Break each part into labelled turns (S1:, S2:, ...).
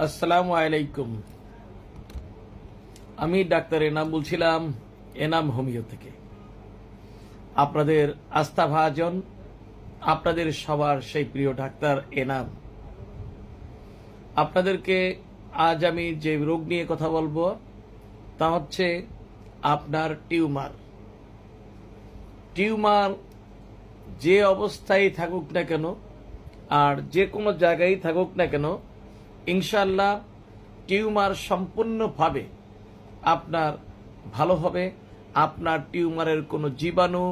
S1: আসসালামু আলাইকুম। আমি ডাক্তার এনাম বলছিলাম, এনাম হোমিও থেকে। আপনাদের আস্থাভাজন, আপনাদের সবার সেই প্রিয় ডাক্তার এনাম। আপনাদেরকে আজ আমি যে রোগ নিয়ে কথা বলবো তা হচ্ছে আপনার টিউমার। টিউমার যে অবস্থায় থাকুক না কেন আর যে কোনো জায়গায় থাকুক না কেন, ইনশাআল্লাহ টিউমার সম্পূর্ণভাবে আপনার ভালো হবে। আপনার টিউমারের কোনো জীবাণু,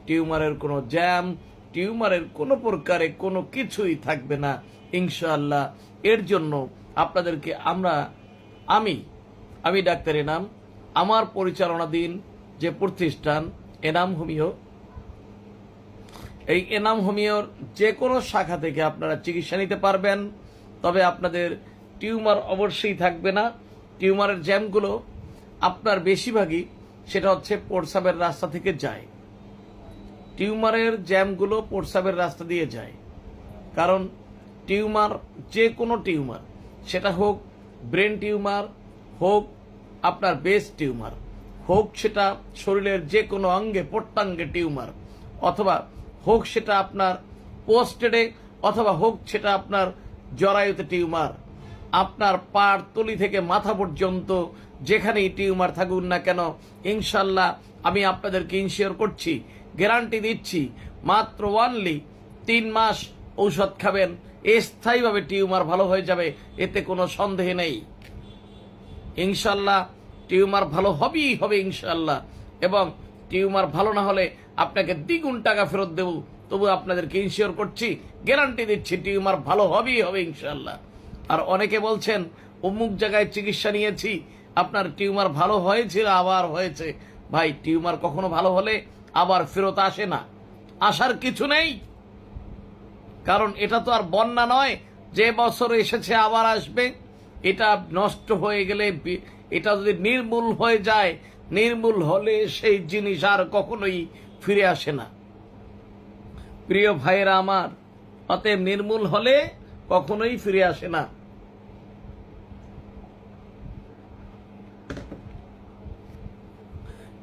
S1: টিউমারের কোনো জ্যাম, টিউমারের কোনো প্রকারে কোনো কিছুই থাকবে না ইনশাআল্লাহ। এর জন্য আপনাদেরকে আমি ডাক্তার এনাম, আমার পরিচালনাধীন যে প্রতিষ্ঠান এনাম হোমিও, এই এনাম হোমিওর যে কোনো শাখা থেকে আপনারা চিকিৎসা নিতে পারবেন। তবে আপনাদের টিউমার অবশ্যই থাকবে না। টিউমারের জ্যামগুলো আপনার বেশিরভাগই সেটা হচ্ছে প্রস্রাবের রাস্তা থেকে যায়। টিউমারের জ্যামগুলো প্রস্রাবের রাস্তা দিয়ে যায়, কারণ টিউমার যে কোনো টিউমার, সেটা হোক ব্রেন টিউমার, হোক আপনার বেস টিউমার, হোক সেটা শরীরের যে কোনো অঙ্গে প্রত্যঙ্গে টিউমার, অথবা হোক সেটা আপনার পোস্টেডে, অথবা হোক সেটা আপনার জরায়ুতে টিউমার, আপনার পার তলি থেকে মাথা পর্যন্ত যেখানেই টিউমার থাকুন না কেন, ইনশাল্লাহ আমি আপনাদেরকে ইনশিওর করছি, গ্যারান্টি দিচ্ছি, মাত্র অনলি 3 মাস ঔষধ খাবেন, স্থায়ীভাবে টিউমার ভালো হয়ে যাবে, এতে কোনো সন্দেহ নেই। ইনশাল্লাহ টিউমার ভালো হবেই হবে ইনশাল্লাহ। এবং টিউমার ভালো না হলে আপনাকে দ্বিগুণ টাকা ফেরত দেব, তবু আপনাদেরকে ইনশিওর করছি, গ্যারান্টি দিচ্ছি, টিউমার ভালো হবেই হবে ইনশাল্লাহ। আর অনেকে বলছেন অমুক জায়গায় চিকিৎসা নিয়েছি, আপনার টিউমার ভালো হয়েছিল আবার হয়েছে। ভাই, টিউমার কখনো ভালো হলে আবার ফেরত আসে না, আসার কিছু নেই। কারণ এটা তো আর বন্যা নয় যে বছর এসেছে আবার আসবে। এটা নষ্ট হয়ে গেলে, এটা যদি নির্মূল হয়ে যায়, নির্মূল হলে সেই জিনিস আর কখনোই ফিরে আসে না। প্রিয় ভাইয়েরা আমার, অতএব নির্মূল হলে কখনোই ফিরে আসে না।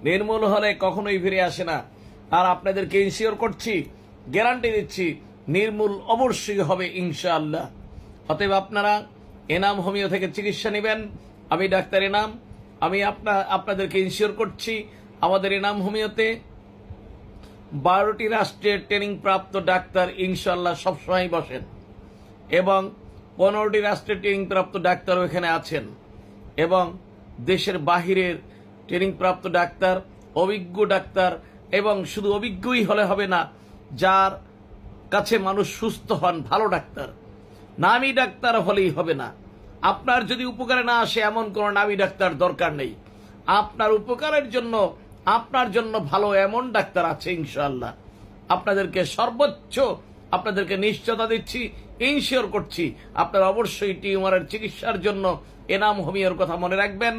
S1: নির্মূল হলে কখনোই ফিরে আসে না। আর আপনাদেরকে ইনশিওর করছি, গ্যারান্টি দিচ্ছি, নির্মূল অবশ্যই হবে ইনশাআল্লাহ। অতএব আপনারা এনাম হোমিও থেকে চিকিৎসা নেবেন। আমি ডাক্তার এনাম, আমি আপনাদেরকে ইনশিওর করছি, আমাদের এনাম হোমিওতে 12টি রাষ্ট্রের ট্রেনিং প্রাপ্ত ডাক্তার ইনশাআল্লাহ সবসময় বসেন, এবং 15টি রাষ্ট্রের ট্রেনিং প্রাপ্ত ডাক্তারও এখানে আছেন, এবং দেশের বাহিরের ট্রেনিং প্রাপ্ত ডাক্তার, অভিজ্ঞ ডাক্তার, এবং শুধু অভিজ্ঞই হলে হবে না, যার কাছে মানুষ সুস্থ হন, ভালো ডাক্তার, নামী ডাক্তার হলেই হবে না। আপনার যদি উপকারে না আসে এমন কোনো নামী ডাক্তার দরকার নেই। আপনার উপকারের জন্য, আপনার জন্য ভালো এমন ডাক্তার আছে ইনশাআল্লাহ। আপনাদেরকে সর্বোচ্চ আপনাদেরকে নিশ্চয়তা দিচ্ছি, ইনশিওর করছি, আপনারা অবশ্যই টিউমারের চিকিৎসার জন্য এনাম হোমিওর কথা মনে রাখবেন।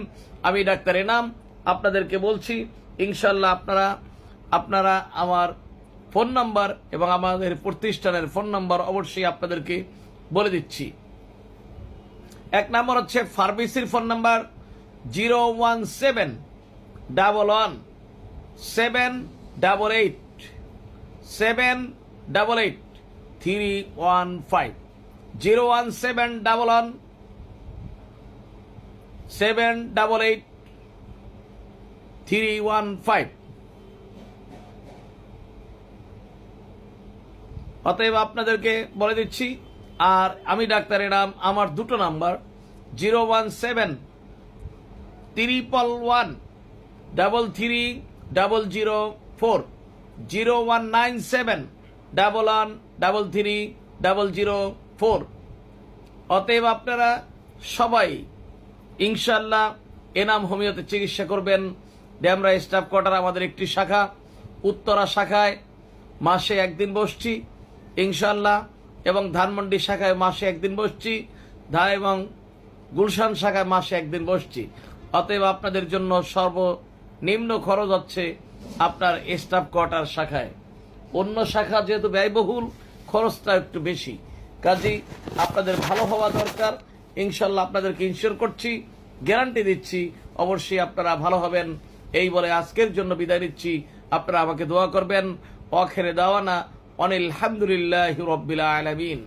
S1: আমি ডাক্তার এনাম আপনাদেরকে বলছি, ইনশাআল্লাহ আপনারা আমার ফোন নাম্বার এবং আমাদের প্রতিষ্ঠানের ফোন নাম্বার অবশ্যই আপনাদেরকে বলে দিচ্ছি। 1 নম্বর হচ্ছে ফার্মেসির ফোন নাম্বার 01711 01711 অতএব আপনাদেরকে বলে দিচ্ছি। আর আমি ডাক্তারের নাম, আমার দুটো নাম্বার 017-311-33004, 0197-11-33-004। অতএব আপনারা সবাই ইনশাআল্লাহ এনাম হোমিওতে চিকিৎসা করবেন। ড্যামরা স্টাফ কোয়ার্টার আমাদের একটি শাখা, উত্তরা শাখায় মাসে 1 দিন বসছি ইনশাআল্লাহ, এবং ধানমন্ডি শাখায় মাসে 1 দিন বসছি, এবং গুলশান শাখায় মাসে 1 দিন বসছি। অতএব আপনাদের জন্য সর্বনিম্ন খরচ হচ্ছে আপনার স্টাফ কোয়ার্টার শাখায়। অন্য শাখা যেহেতু ব্যয়বহুল, খরচটা একটু বেশি, কাজেই আপনাদের ভালো হওয়া দরকার। ইনশাল্লাহ আপনাদেরকে ইনশিওর করছি, গ্যারান্টি দিচ্ছি, অবশ্যই আপনারা ভালো হবেন। এই বলে আজকের জন্য বিদায় নিচ্ছি। আপনারা আমাকে দোয়া করবেন। আখিরে দাওয়ানা অনিল হামদুলিল্লাহি রাব্বিল আলামিন।